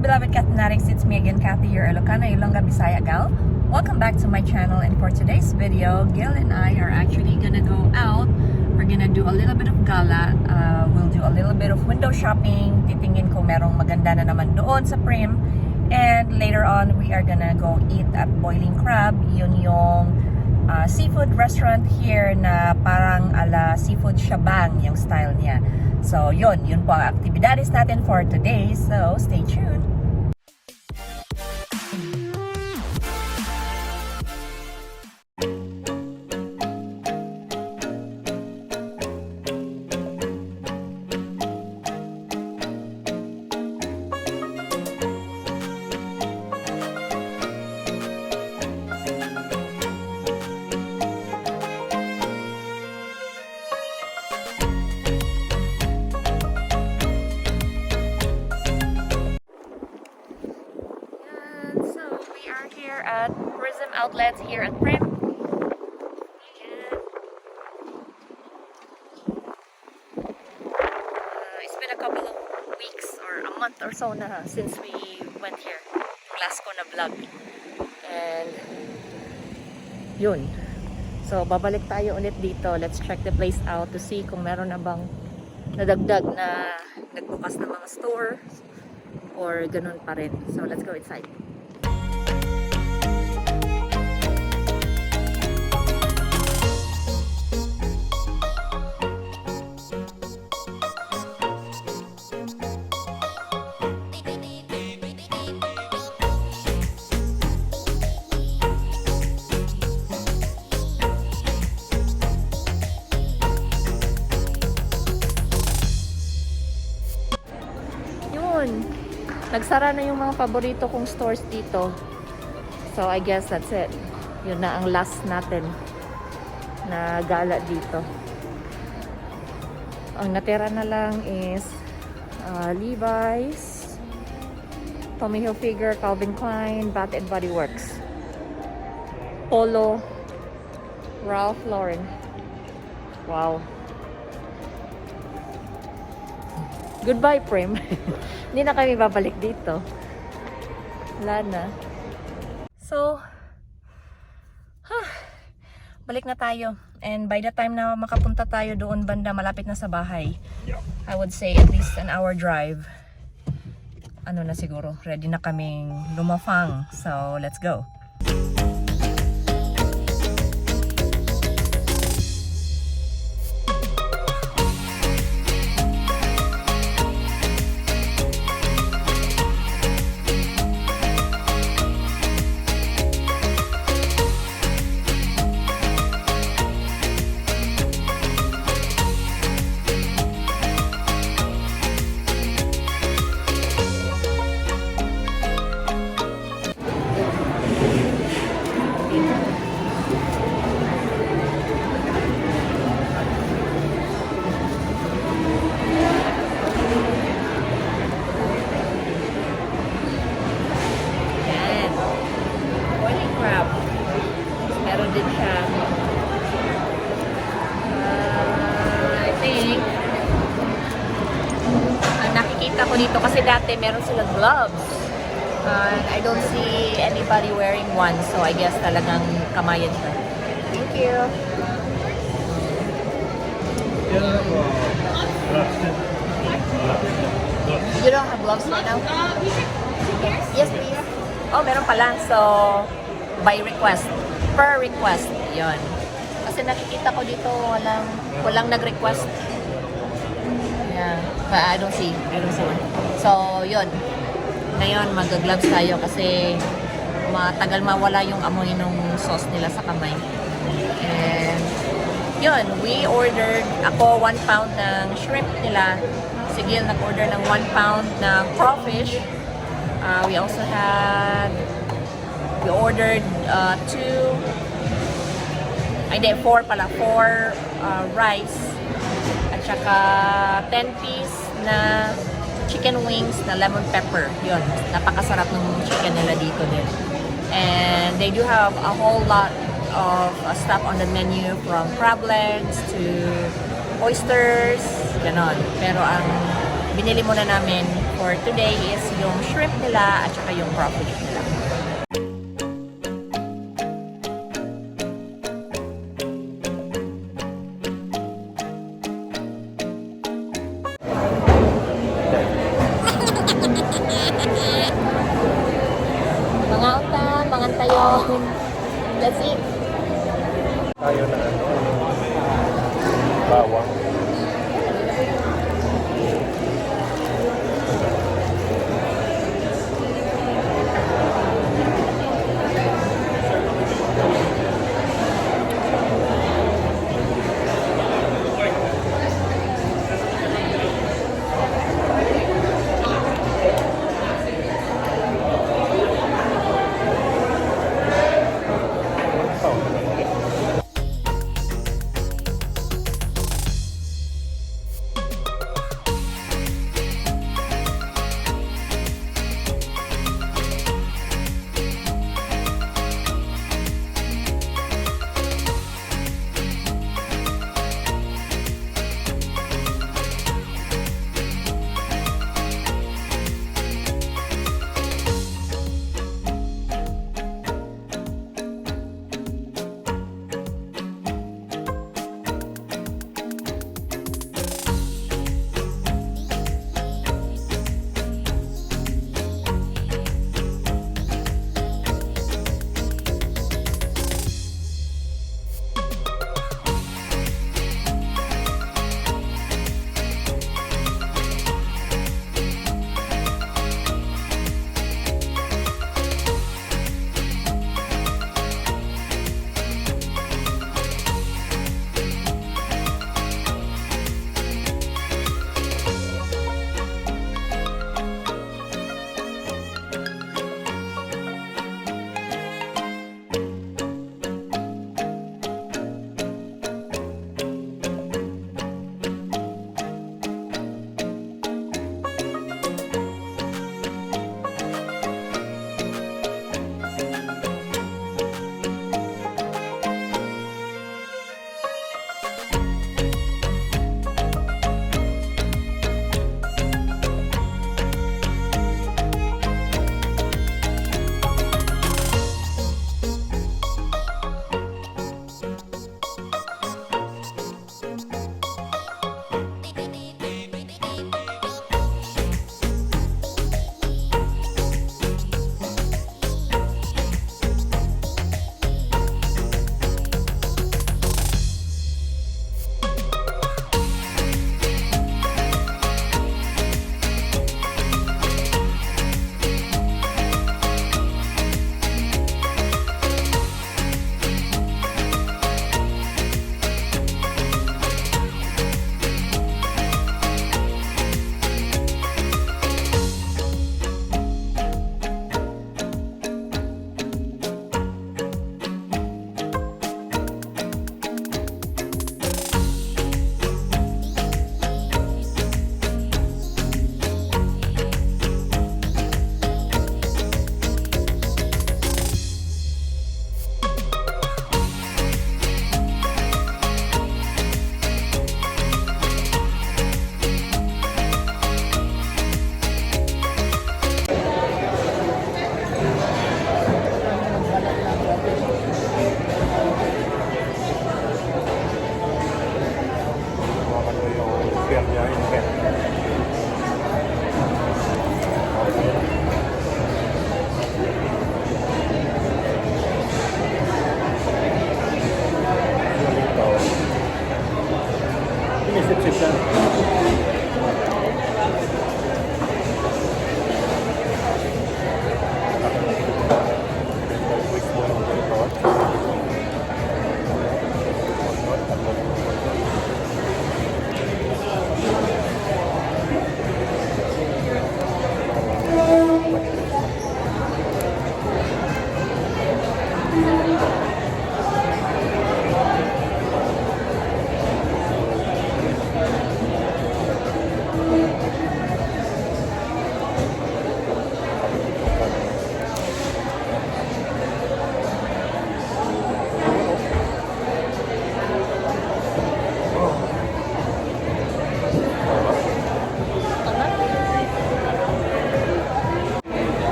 beloved cat fanatics, it's me again, Kathy, your Ilocana, Ilongga, Bisaya gal. Welcome back to my channel, and for today's video, Gil and I are actually gonna go out. We're gonna do a little bit of gala. We'll do a little bit of window shopping. Titingin kung merong maganda na naman doon sa Prim. And later on, we are gonna go eat at Boiling Crab. Yun yung seafood restaurant here na parang ala seafood Shabang yung style niya. So yun po ang activities natin for today. So stay tuned. At tourism outlets here at Prim. It's been a couple of weeks or a month or so na since we went here. Last ko na vlog. And yun. So babalik tayo ulit dito. Let's check the place out to see kung meron na bang nadagdag na nagbukas na mga stores or ganun pa rin. So let's go inside. Nagsara na yung mga paborito kong stores dito. So I guess that's it. Yun na ang last natin na gala dito. Ang natira na lang is Levi's, Tommy Hilfiger, Calvin Klein, Bath and Body Works, Polo, Ralph Lauren. Wow. Goodbye, Prim. Hindi na kami babalik dito. Wala na. So, balik na tayo. And by the time na makapunta tayo doon banda, malapit na sa bahay. I would say at least an hour drive. Ano na siguro, ready na kaming lumafang. So, let's go. Ako dito kasi dati meron silang gloves. I don't see anybody wearing one, so I guess talagang kamayan siya. Thank you. You don't have gloves right now? Yes, please. Oh, meron pala. So, by request. Per request. Yun. Kasi nakikita ko dito walang nag-request. But I don't see one. So, yun. Ngayon, mag-gloves tayo kasi matagal mawala yung amoy ng sauce nila sa kamay. And, yun. We ordered, ako 1 pound ng shrimp nila. Si Gil nag-order ng 1 pound ng crawfish. We also had, we ordered 4 rice. At saka 10 piece na chicken wings na lemon pepper. Yun, napakasarap ng chicken nila dito din. And they do have a whole lot of stuff on the menu, from crab legs to oysters, ganon. Pero ang binili muna namin for today is yung shrimp nila at saka yung crawfish nila. Mga uta, mga tayon. That's it. Tayo na bawang.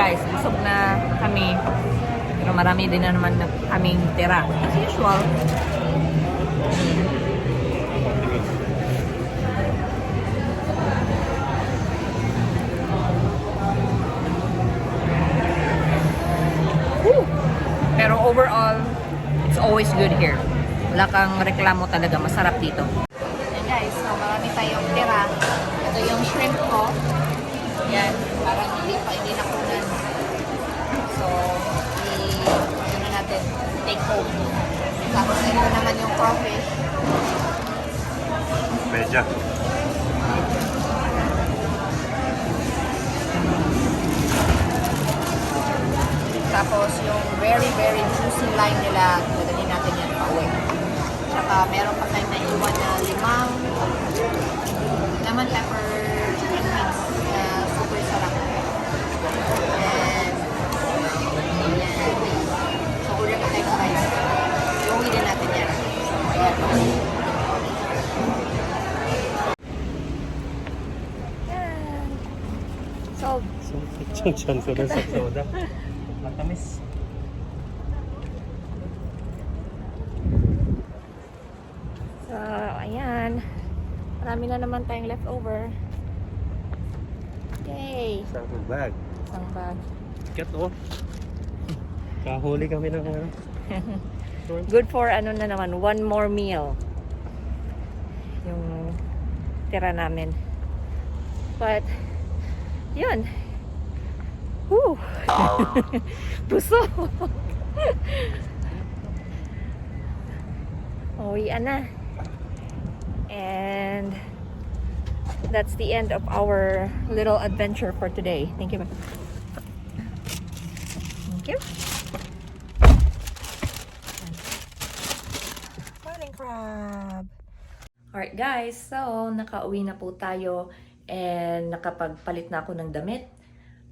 guys, busog na kami. Pero marami din na naman na kaming tira. As usual. Woo! Pero overall, it's always good here. Wala kang reklamo talaga. Masarap dito. Ayan guys, so marami tayong tira. Ito yung shrimp ko. Yan, parang hindi nakunan. So, ano natin, take home. Tapos ito naman yung crawfish. Medya. Tapos yung very, very juicy lime nila, dadalhin natin yan pa uwi. Tsaka meron pa tayong naiwan na limang lemon pepper and mix na super sarap. And so order pa tayo sa rice. Iuwi din natin yan. Ayan. So, Chan soda sa soda. Matamis. So, ayan. Marami na naman tayong leftover. Yay! Isang bag. Isang bag. Kat oh. Kahuli kami ng Good for ano na naman, one more meal. Yung tira namin. But, yun. Woo! Puso! Uwian na. And that's the end of our little adventure for today. Thank you. Thank you. Boiling crab. Alright guys, so nakauwi na po tayo and nakapagpalit na ako ng damit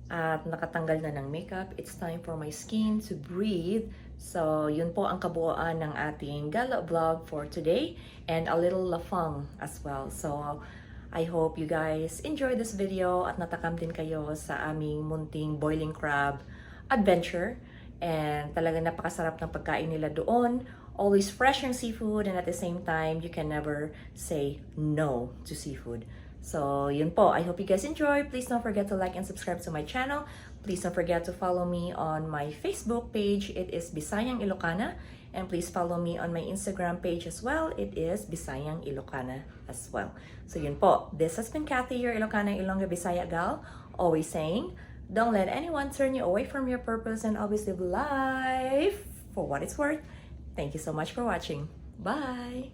at nakatanggal na ng makeup. It's time for my skin to breathe. So, yun po ang kabuuan ng ating gala vlog for today and a little lafang as well. So, I hope you guys enjoy this video at natakam din kayo sa aming munting boiling crab adventure. And talagang napakasarap ng pagkain nila doon. Always fresh yung seafood and at the same time, you can never say no to seafood. So, yun po. I hope you guys enjoy. Please don't forget to like and subscribe to my channel. Please don't forget to follow me on my Facebook page. It is Bisayang Ilocana. And please follow me on my Instagram page as well. It is Bisayang Ilocana as well. So, yun po. This has been Kathy, your Ilocana Ilongga Bisaya gal. Always saying, don't let anyone turn you away from your purpose and always live life for what it's worth. Thank you so much for watching. Bye!